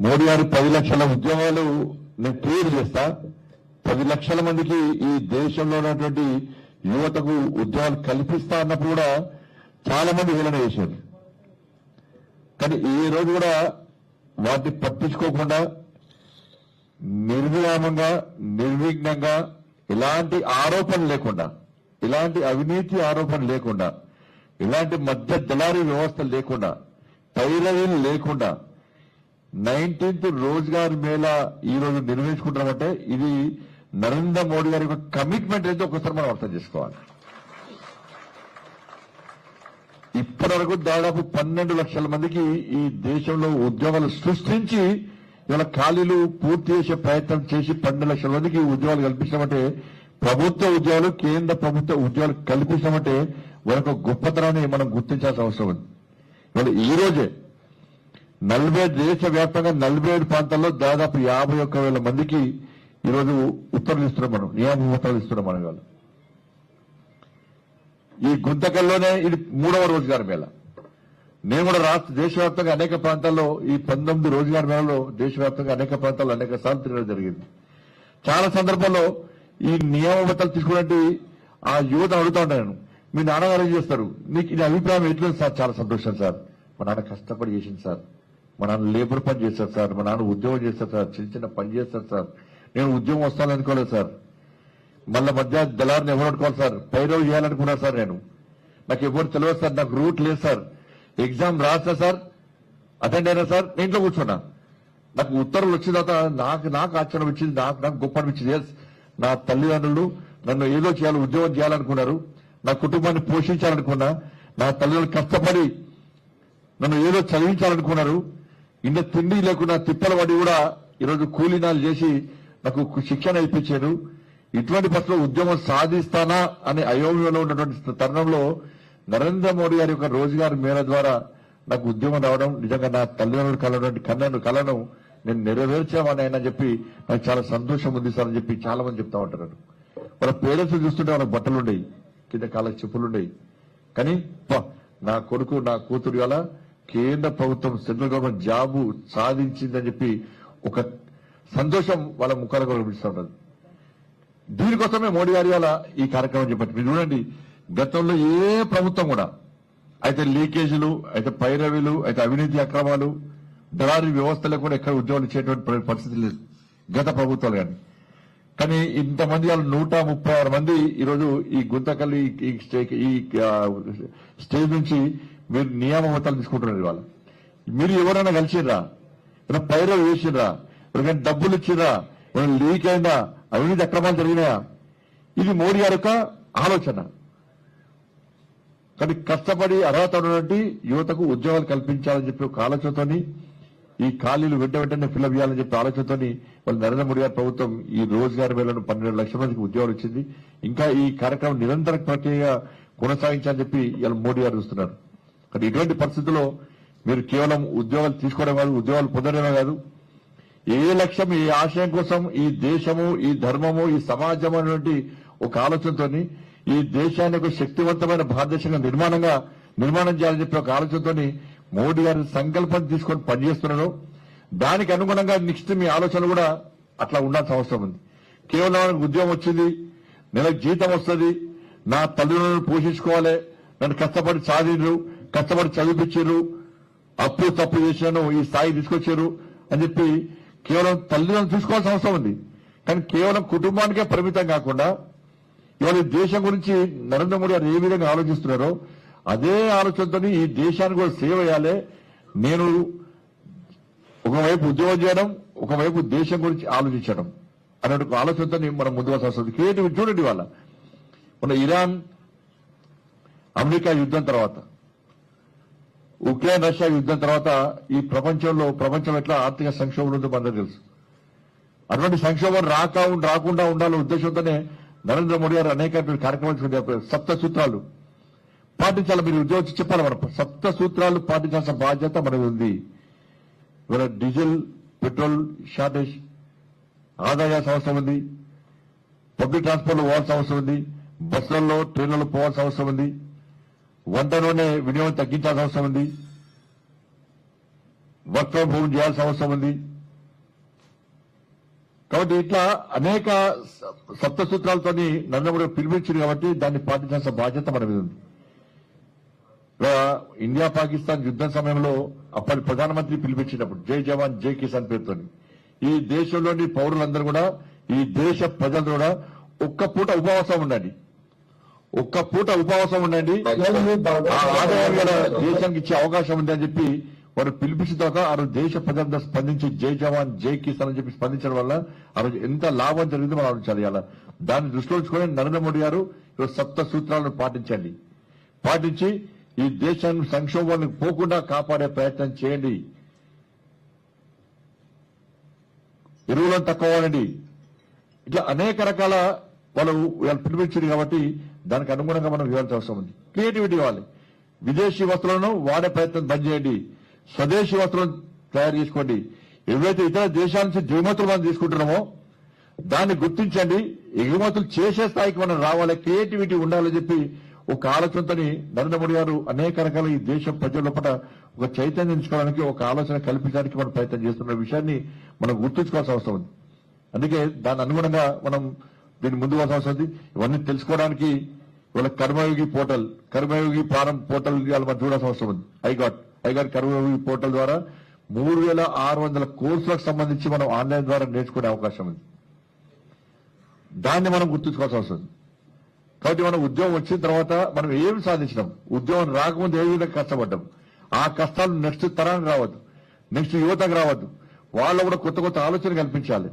మోడీ గారు 10 లక్షల ఉద్యోగాలు నేను క్లియర్ చేస్తా, 10 లక్షల మందికి ఈ దేశంలో ఉన్నటువంటి యువతకు ఉద్యోగాలు కల్పిస్తా అన్నప్పుడు కూడా చాలా మంది హేళన చేశారు. కానీ ఈ రోజు కూడా వాటిని పట్టించుకోకుండా నిర్విరామంగా నిర్విఘ్నంగా ఎలాంటి ఆరోపణ లేకుండా, ఎలాంటి అవినీతి ఆరోపణ లేకుండా, ఎలాంటి మధ్య దళారీ వ్యవస్థ లేకుండా, పైరవీలు లేకుండా 19th రోజ్గార్ మేళా ఈ రోజు నిర్వహించుకుంటామంటే ఇది నరేంద్ర మోడీ గారి యొక్క కమిట్మెంట్ అయితే ఒకసారి మనం అర్థం చేసుకోవాలి. ఇప్పటి వరకు దాదాపు 12 లక్షల మందికి ఈ దేశంలో ఉద్యోగాలు సృష్టించి ఇవాళ ఖాళీలు పూర్తి చేసే ప్రయత్నం చేసి 12 లక్షల మందికి ఉద్యోగాలు కల్పించామంటే, ప్రభుత్వ ఉద్యోగాలు కేంద్ర ప్రభుత్వ ఉద్యోగాలు కల్పించామంటే వారి గొప్పతనాన్ని మనం గుర్తించాల్సిన అవసరం ఉంది. ఇవాళ ఈ రోజే 40 దేశవ్యాప్తంగా 47 ప్రాంతాల్లో దాదాపు 51,000 మందికి ఈరోజు ఉత్తర్వులు ఇస్తున్నాం, మనం నియామక ఉత్తర్వులు ఇస్తున్నాం. మనం ఇవాళ ఈ గుంతకల్లోనే ఇది 3వ రోజ్గార్ మేళా. నేను కూడా దేశవ్యాప్తంగా అనేక ప్రాంతాల్లో ఈ 19 రోజ్గార్ మేళలో దేశవ్యాప్తంగా అనేక ప్రాంతాల్లో అనేక సార్లు తిరగడం జరిగింది. చాలా సందర్భాల్లో ఈ నియామబత్తాలు తీసుకున్నట్టు ఆ యువత అడుగుతా ఉంటాను, మీ నాన్నగారు ఏం చేస్తారు, మీకు ఇది అభిప్రాయం ఎట్లేదు సార్? చాలా సంతోషం సార్, మా నాన్న కష్టపడి చేసింది సార్, మా నాన్న లేబర్ పని చేస్తారు సార్, మా నాన్న ఉద్యోగం చేస్తారు సార్, చిన్న చిన్న పని చేస్తారు సార్, నేను ఉద్యోగం వస్తాననుకోలేదు సార్, మళ్ళీ మధ్య దళారిని ఎవరు అనుకోవాలి సార్, పైరవ్ చేయాలనుకున్నారు సార్, నాకు ఎవరు తెలియదు సార్, నాకు రూట్ లేదు సార్, ఎగ్జామ్ రాస్తా సార్, అటెండ్ అయినా సార్, నేను ఇంట్లో కూర్చున్నా, నాకు ఉత్తర్వులు వచ్చిన తర్వాత నాకు ఆశ్చర్యం వచ్చింది, నాకు గొప్ప అనిపించింది. నా తల్లిదండ్రులు నన్ను ఏదో చేయాలి, ఉద్యోగం చేయాలనుకున్నారు, నా కుటుంబాన్ని పోషించాలనుకున్నా, నా తల్లిదండ్రులు కష్టపడి నన్ను ఏదో చదివించాలనుకున్నారు, ఇంత తిండి లేకుండా తిప్పల పడి కూడా ఈరోజు కూలీనాలు చేసి నాకు శిక్షణ ఇప్పించారు. ఇటువంటి పరిస్థితుల్లో ఉద్యోగం సాధిస్తానా అనే అయోమయంలో ఉన్నటువంటి తరుణంలో నరేంద్ర మోడీ గారి యొక్క రోజ్గార్ మేళా ద్వారా నాకు ఉద్యోగం రావడం నిజంగా నా తల్లిదండ్రులు కలను నేను నెరవేర్చామని ఆయన చెప్పి నాకు చాలా సంతోషం ఉంది సార్ అని చెప్పి చాలా మంది చెప్తా ఉంటారు. వాళ్ళ పేరెంట్స్ చూస్తుంటే వాళ్ళకి బట్టలు ఉండేవి, కింద కాళ్ళకి చెప్పులుండేవి, కానీ నా కొడుకు నా కూతురు వల్ల కేంద్ర ప్రభుత్వం సెంట్రల్ గవర్నమెంట్ జాబు సాధించిందని చెప్పి ఒక సంతోషం వాళ్ళ ముఖాలకు కనిపిస్తూ ఉంటుంది. దీనికోసమే మోడీ గారి వల్ల ఈ కార్యక్రమం చెప్పండి. మీరు చూడండి, గతంలో ఏ ప్రభుత్వం కూడా అయితే లీకేజీలు, అయితే పైరవీలు, అయితే అవినీతి అక్రమాలు, దళారీ వ్యవస్థ లేకుండా ఎక్కడ ఉద్యోగాలు ఇచ్చేటువంటి పరిస్థితి లేదు గత ప్రభుత్వాలు. కానీ ఇంతమంది వాళ్ళు 136 మంది ఈరోజు ఈ గుంతకల్లి ఈ స్టేజ్ నుంచి మీరు నియామబత్తాలు తీసుకుంటున్నారు. ఇవాళ మీరు ఎవరైనా కలిసిర్రా, ఏమైనా పైరవ్ చేసిర్రా, ఎవరికైనా డబ్బులు ఇచ్చిర్రా, ఏమైనా లీక్ అయిందా, అవినీతి అక్రమాలు జరిగినాయా? ఇది మోడీ గారి యొక్క ఆలోచన. కానీ కష్టపడి అర్హత ఉన్నటువంటి యువతకు ఉద్యోగాలు కల్పించాలని చెప్పి ఒక ఆలోచనతోని ఈ ఖాళీలు వెంటనే ఫిల్అప్ చేయాలని చెప్పి ఆలోచనతోని వాళ్ళు నరేంద్ర మోడీ గారి ప్రభుత్వం ఈ రోజ్గార్ మేళను 12 లక్షల మందికి ఉద్యోగాలు ఇచ్చింది. ఇంకా ఈ కార్యక్రమం నిరంతర ప్రక్రియ కొనసాగించాలని చెప్పి ఇవాళ మోడీ గారు చూస్తున్నారు. కానీ ఇటువంటి పరిస్థితుల్లో మీరు కేవలం ఉద్యోగాలు తీసుకోవడం కాదు, ఉద్యోగాలు పొందడమే కాదు, ఏ లక్ష్యం ఏ ఆశయం కోసం ఈ దేశము, ఈ ధర్మము, ఈ సమాజం అనేటువంటి ఒక ఆలోచనతోని ఈ దేశాన్ని ఒక శక్తివంతమైన భారతదేశంగా నిర్మాణం చేయాలని చెప్పి ఒక ఆలోచనతోని మోడీ గారి సంకల్పం తీసుకొని పనిచేస్తున్నారు. దానికి అనుగుణంగా నెక్స్ట్ మీ ఆలోచన కూడా అట్లా ఉండాల్సిన అవసరం ఉంది. కేవలం ఉద్యోగం వచ్చింది, నెలకు జీతం వస్తుంది, నా తల్లిదండ్రులను పోషించుకోవాలి, నన్ను కష్టపడి సాధించరు, కష్టపడి చదివించారు, అప్పు తప్పు చేశాను, ఈ స్థాయి తీసుకొచ్చారు అని చెప్పి కేవలం తల్లిదండ్రులు చూసుకోవాల్సిన అవసరం ఉంది. కానీ కేవలం కుటుంబానికే పరిమితం కాకుండా ఇవాళ దేశం గురించి నరేంద్ర మోడీ గారు ఏ విధంగా ఆలోచిస్తున్నారో అదే ఆలోచనతో ఈ దేశానికి కూడా సేవ చేయాలి. నేను ఒకవైపు ఉద్యోగం చేయడం, ఒకవైపు దేశం గురించి ఆలోచించడం అనే ఆలోచనతో మనం ముందుకు వస్తుంది. క్రియేటివ్ చూడండి, వాళ్ళ మన ఇరాన్ అమెరికా యుద్ధం తర్వాత, ఉక్రెయిన్ రష్యా యుద్ధం తర్వాత ఈ ప్రపంచం ఎట్లా ఆర్థిక సంక్షోభం ఉందో అందరూ తెలుసు. అటువంటి సంక్షోభం రాకుండా ఉండాలనే ఉద్దేశంతోనే నరేంద్ర మోడీ గారు అనేక కార్యక్రమాలు 7 సూత్రాలు పాటించాలి. మీరు ఉద్యోగం చెప్పాలి, మనం 7 సూత్రాలు పాటించాల్సిన బాధ్యత మనది ఉంది. ఇవాళ డీజిల్ పెట్రోల్ షార్టేజ్, ఆదాయాల్సిన అవసరం ఉంది, పబ్లిక్ ట్రాన్స్పోర్ట్ లో పోవాల్సిన అవసరం ఉంది, బస్సులలో ట్రైన్లలో పోవాల్సిన అవసరం ఉంది, వంట నూనె వినియోగం తగ్గించాల్సిన అవసరం ఉంది, వర్క్ ఫ్రం హోమ్ చేయాల్సిన అవసరం ఉంది. కాబట్టి ఇట్లా అనేక సప్త సూత్రాలతో నరేంద్ర మోడీ పిలిపించింది కాబట్టి దాన్ని పాటించాల్సిన బాధ్యత మన మీద ఉంది. ఇండియా పాకిస్తాన్ యుద్ధం సమయంలో అప్పటి ప్రధానమంత్రి పిలిపించినప్పుడు జై జవాన్ జై కిసాన్ పేరుతో ఈ దేశంలోని పౌరులందరూ కూడా, ఈ దేశ ప్రజలు కూడా ఒక్క పూట ఉపవాసం ఉండండి, ఒక్క పూట ఉపవాసం ఉండండి, ఆదాయం కూడా దేశానికి ఇచ్చే అవకాశం ఉంది అని చెప్పి వారు పిలిపించేదాక ఆ రోజు దేశ ప్రజలంతా స్పందించి జై జవాన్ జై కిసాన్ అని చెప్పి స్పందించడం వల్ల ఆ రోజు ఎంత లాభం జరిగిందో మనం ఆలోచించాలి. అలా దాన్ని దృష్టిలో ఉంచుకొని నరేంద్ర మోడీ గారు ఈరోజు సప్త సూత్రాలను పాటించండి, పాటించి ఈ దేశాన్ని సంక్షోభానికి పోకుండా కాపాడే ప్రయత్నం చేయండి. ఎరువులను తక్కువ వాడండి. ఇట్లా అనేక రకాల వాళ్ళు పిలిపించారు కాబట్టి దానికి అనుగుణంగా మనం ఇవ్వాల్సిన అవసరం ఉంది. క్రియేటివిటీ ఇవ్వాలి. విదేశీ వస్తువులను వాడే ప్రయత్నం బంద్ చేయండి, స్వదేశీ వస్తువులను తయారు చేసుకోండి. ఏవైతే ఇతర దేశాల నుంచి దిగుమతులు మనం తీసుకుంటున్నామో దాన్ని గుర్తించండి, ఎగుమతులు చేసే స్థాయికి మనం రావాలి, క్రియేటివిటీ ఉండాలని చెప్పి ఒక ఆలోచనతో నరేంద్ర మోడీ గారు అనేక రకాల ఈ దేశ ప్రజల లోపల ఒక చైతన్యం ఎంచుకోవడానికి, ఒక ఆలోచన కల్పించడానికి మనం ప్రయత్నం చేస్తున్న విషయాన్ని మనం గుర్తుంచుకోవాల్సిన అవసరం ఉంది. అందుకే దాని అనుగుణంగా మనం దీన్ని ముందు అవసరం ఉంది. ఇవన్నీ తెలుసుకోవడానికి ఇవాళ కర్మయోగి పోర్టల్, కర్మయోగి ప్రారం పోర్టల్ ఇవాళ మనం చూడాల్సిన అవసరం ఉంది. ఐగాట్ కర్మయోగి పోర్టల్ ద్వారా 3600 కోర్సులకు సంబంధించి మనం ఆన్లైన్ ద్వారా నేర్చుకునే అవకాశం ఉంది. దాన్ని మనం గుర్తుంచుకోవాల్సిన అవసరం ఉంది. కాబట్టి మనం ఉద్యోగం వచ్చిన తర్వాత మనం ఏమి సాధించినాం, ఉద్యోగం రాకముందు ఏ విధంగా కష్టపడ్డాం, ఆ కష్టాలు నెక్స్ట్ తరానికి రావద్దు, నెక్స్ట్ యువతకు రావద్దు. వాళ్ళు కూడా కొత్త కొత్త ఆలోచన కల్పించాలి.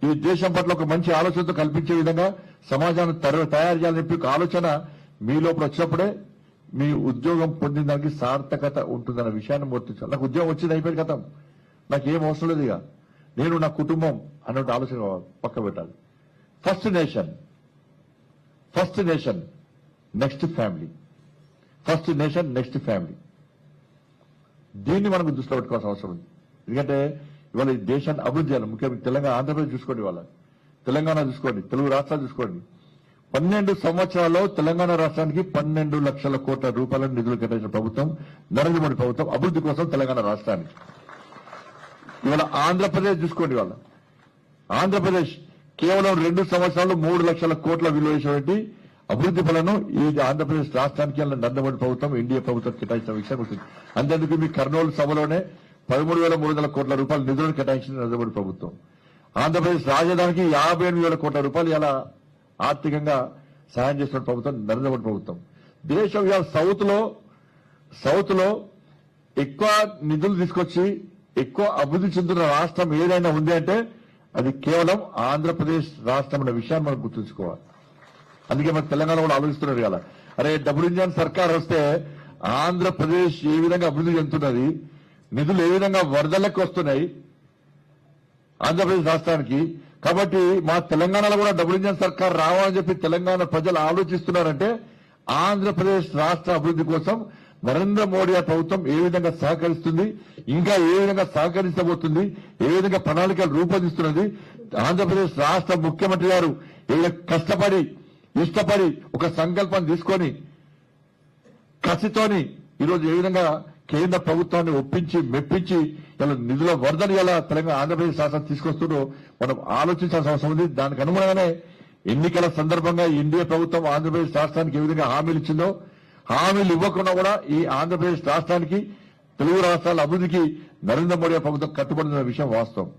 ఈ దేశం పట్ల ఒక మంచి ఆలోచనతో కల్పించే విధంగా సమాజాన్ని తయారు చేయాలని చెప్పి ఒక ఆలోచన మీ లోపల వచ్చినప్పుడే మీ ఉద్యోగం పొందిన దానికి సార్థకత ఉంటుందన్న విషయాన్ని గుర్తించాలి. నాకు ఉద్యోగం వచ్చింది అయిపోయింది కదా, నాకు ఏం అవసరం లేదు, ఇక నేను నా కుటుంబం అన్నట్టు ఆలోచన పక్క పెట్టాలి. First nation next family, first nation next family. దీన్ని మనకు దృష్టిలో పెట్టుకోవాల్సిన అవసరం ఉంది. ఎందుకంటే ఇవాళ ఈ దేశాన్ని అభివృద్ధి చేయాలి. ముఖ్యంగా తెలంగాణ, ఆంధ్రప్రదేశ్ చూసుకోండి, ఇవాళ తెలంగాణ చూసుకోండి, తెలుగు రాష్ట్రాలు చూసుకోండి. 12 సంవత్సరాల్లో తెలంగాణ రాష్ట్రానికి 12 లక్షల కోట్ల రూపాయల నిధులు కేటాయించిన ప్రభుత్వం నరేంద్ర మోడీ ప్రభుత్వం అభివృద్ధి కోసం తెలంగాణ రాష్ట్రానికి. ఇవాళ ఆంధ్రప్రదేశ్ చూసుకోండి, ఇవాళ ఆంధ్రప్రదేశ్ కేవలం 2 సంవత్సరాలు 3 లక్షల కోట్ల విలువ చేసేటువంటి అభివృద్ధి ఫలను ఈ ఆంధ్రప్రదేశ్ రాష్ట్రానికి నరేంద్ర మోడీ ప్రభుత్వం, ఎన్డీఏ ప్రభుత్వం కేటాయించిన విషయం ఉంటుంది. అంతేందుకు మీ కర్నూలు సభలోనే 13,300 కోట్ల రూపాయల నిధులను కేటాయించిన నరేంద్ర మోడీ ప్రభుత్వం. ఆంధ్రప్రదేశ్ రాజధానికి 58,000 కోట్ల రూపాయలు ఇలా ఆర్థికంగా సహాయం చేస్తున్న ప్రభుత్వం నరేంద్ర మోడీ ప్రభుత్వం. దేశం ఇవాళ సౌత్ లో ఎక్కువ నిధులు తీసుకొచ్చి ఎక్కువ అభివృద్ధి చెందుతున్న రాష్ట్రం ఏదైనా ఉంది అంటే అది కేవలం ఆంధ్రప్రదేశ్ రాష్ట్రం అనే విషయాన్ని మనం గుర్తుంచుకోవాలి. అందుకే మన తెలంగాణ కూడా ఆలోచిస్తున్నారు కదా, అరే డబుల్ ఇంజన్ సర్కార్ వస్తే ఆంధ్రప్రదేశ్ ఏ విధంగా అభివృద్ధి చెందుతున్నది, నిధులు ఏ విధంగా వరదలకు వస్తున్నాయి ఆంధ్రప్రదేశ్ రాష్ట్రానికి. కాబట్టి మా తెలంగాణలో కూడా డబుల్ ఇంజన్ సర్కార్ రావాలని చెప్పి తెలంగాణ ప్రజలు ఆలోచిస్తున్నారంటే ఆంధ్రప్రదేశ్ రాష్ట్ర అభివృద్ధి కోసం నరేంద్ర మోడీ ప్రభుత్వం ఏ విధంగా సహకరిస్తుంది, ఇంకా ఏ విధంగా సహకరించబోతుంది, ఏ విధంగా ప్రణాళికలు రూపొందిస్తున్నది. ఆంధ్రప్రదేశ్ రాష్ట్ర ముఖ్యమంత్రి గారు కష్టపడి ఇష్టపడి ఒక సంకల్పం తీసుకొని కసితోని ఈరోజు ఏ విధంగా కేంద్ర ప్రభుత్వాన్ని ఒప్పించి మెప్పించి ఇలా నిధుల వరదలు ఇలా తెలంగాణ ఆంధ్రప్రదేశ్ రాష్ట్రం తీసుకొస్తున్నారో మనం ఆలోచించాల్సిన అవసరం ఉంది. దానికి అనుగుణంగానే ఎన్నికల సందర్భంగా ఎన్డీఏ ప్రభుత్వం ఆంధ్రప్రదేశ్ రాష్ట్రానికి ఏ విధంగా హామీలు ఇచ్చిందో, హామీలు ఇవ్వకుండా కూడా ఈ ఆంధ్రప్రదేశ్ రాష్ట్రానికి, తెలుగు రాష్ట్రాల అభివృద్ధికి నరేంద్ర మోడీ ప్రభుత్వం కట్టుబడిన విషయం వాస్తవం.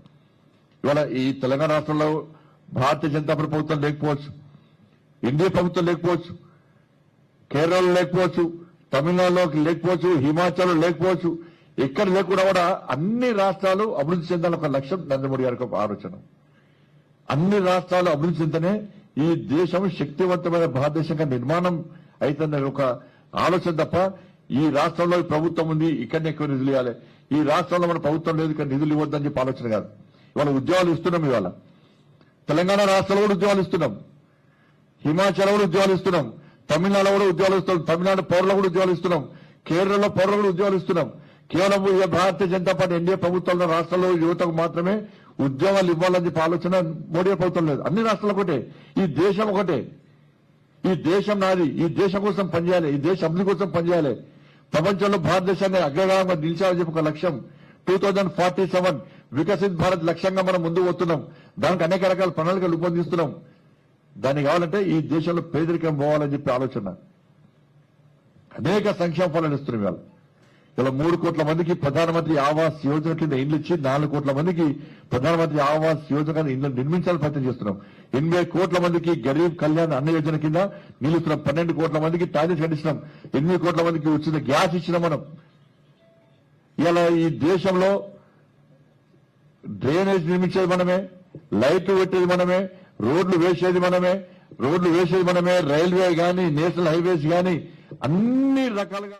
ఇవాళ ఈ తెలంగాణ రాష్ట్రంలో భారతీయ జనతా పార్టీ ప్రభుత్వం లేకపోవచ్చు, ఎన్డీఏ ప్రభుత్వం లేకపోవచ్చు, కేరళలో లేకపోవచ్చు, తమిళనాడులో లేకపోవచ్చు, హిమాచల్లో లేకపోవచ్చు, ఎక్కడ లేకుండా కూడా అన్ని రాష్ట్రాలు అభివృద్ధి చెందాలని ఒక లక్ష్యం నరేంద్ర మోడీ గారికి ఒక ఆలోచన. అన్ని రాష్ట్రాలు అభివృద్ధి చెందనే ఈ దేశం శక్తివంతమైన భారతదేశంగా నిర్మాణం అవుతుందని ఒక ఆలోచన తప్ప ఈ రాష్ట్రంలో ప్రభుత్వం ఉంది ఇక్కడనే ఎక్కువ నిధులు ఇవ్వాలి, ఈ రాష్ట్రంలో మన ప్రభుత్వం లేదు ఇక్కడ నిధులు ఇవ్వద్దని చెప్పి ఆలోచన కాదు. ఇవాళ ఉద్యోగాలు ఇస్తున్నాం, ఇవాళ తెలంగాణ రాష్ట్రంలో కూడా ఉద్యోగాలు ఇస్తున్నాం, హిమాచల్ కూడా ఉద్యోగాలు ఇస్తున్నాం, తమిళనాడులో కూడా ఉద్యోగాలు ఇస్తున్నాం, తమిళనాడు పౌరులు కూడా ఉద్యోగాలు ఇస్తున్నాం, కేరళలో పౌరులు కూడా ఉద్యోగాలు ఇస్తున్నాం. కేవలం భారతీయ జనతా పార్టీ ఎన్డీఏ ప్రభుత్వంలో రాష్ట్రంలో యువతకు మాత్రమే ఉద్యోగాలు ఇవ్వాలని చెప్పి ఆలోచన మోడీ ప్రభుత్వం లేదు. అన్ని రాష్ట్రాలు ఒకటే, ఈ దేశం ఒకటే, ఈ దేశం నాది, ఈ దేశం కోసం పనిచేయాలి, ఈ దేశ అభివృద్ధి కోసం పనిచేయాలి, ప్రపంచంలో భారతదేశాన్ని అగ్రగామంగా నిలిచాలని చెప్పి ఒక లక్ష్యం 2047 వికసిత్ భారత్ లక్ష్యంగా మనం ముందుకు పోతున్నాం. దానికి అనేక రకాల ప్రణాళికలు రూపొందిస్తున్నాం. దానికి కావాలంటే ఈ దేశంలో పేదరికం పోవాలని చెప్పి ఆలోచన. అనేక సంక్షేమ ఫలాలు ఇస్తున్నాం ఇవాళ. ఇలా 3 కోట్ల మందికి ప్రధానమంత్రి ఆవాస్ యోజన కింద ఇండ్లు ఇచ్చి 4 కోట్ల మందికి ప్రధానమంత్రి ఆవాస్ యోజన కింద ఇండ్లు నిర్మించాలని ప్రయత్నం చేస్తున్నాం. 80 కోట్ల మందికి గరీబ్ కళ్యాణ్ అన్న యోజన కింద నిలుస్తున్నాం. 12 కోట్ల మందికి టాయిలెట్స్ కట్టించినాం. 8 కోట్ల మందికి ఉచిత గ్యాస్ ఇచ్చినాం. మనం ఇలా ఈ దేశంలో డ్రైనేజ్ నిర్మించేది మనమే, లైట్లు పెట్టేది మనమే, రోడ్లు వేసేది మనమే, రైల్వే గాని నేషనల్ హైవేస్ గాని అన్ని రకాలుగా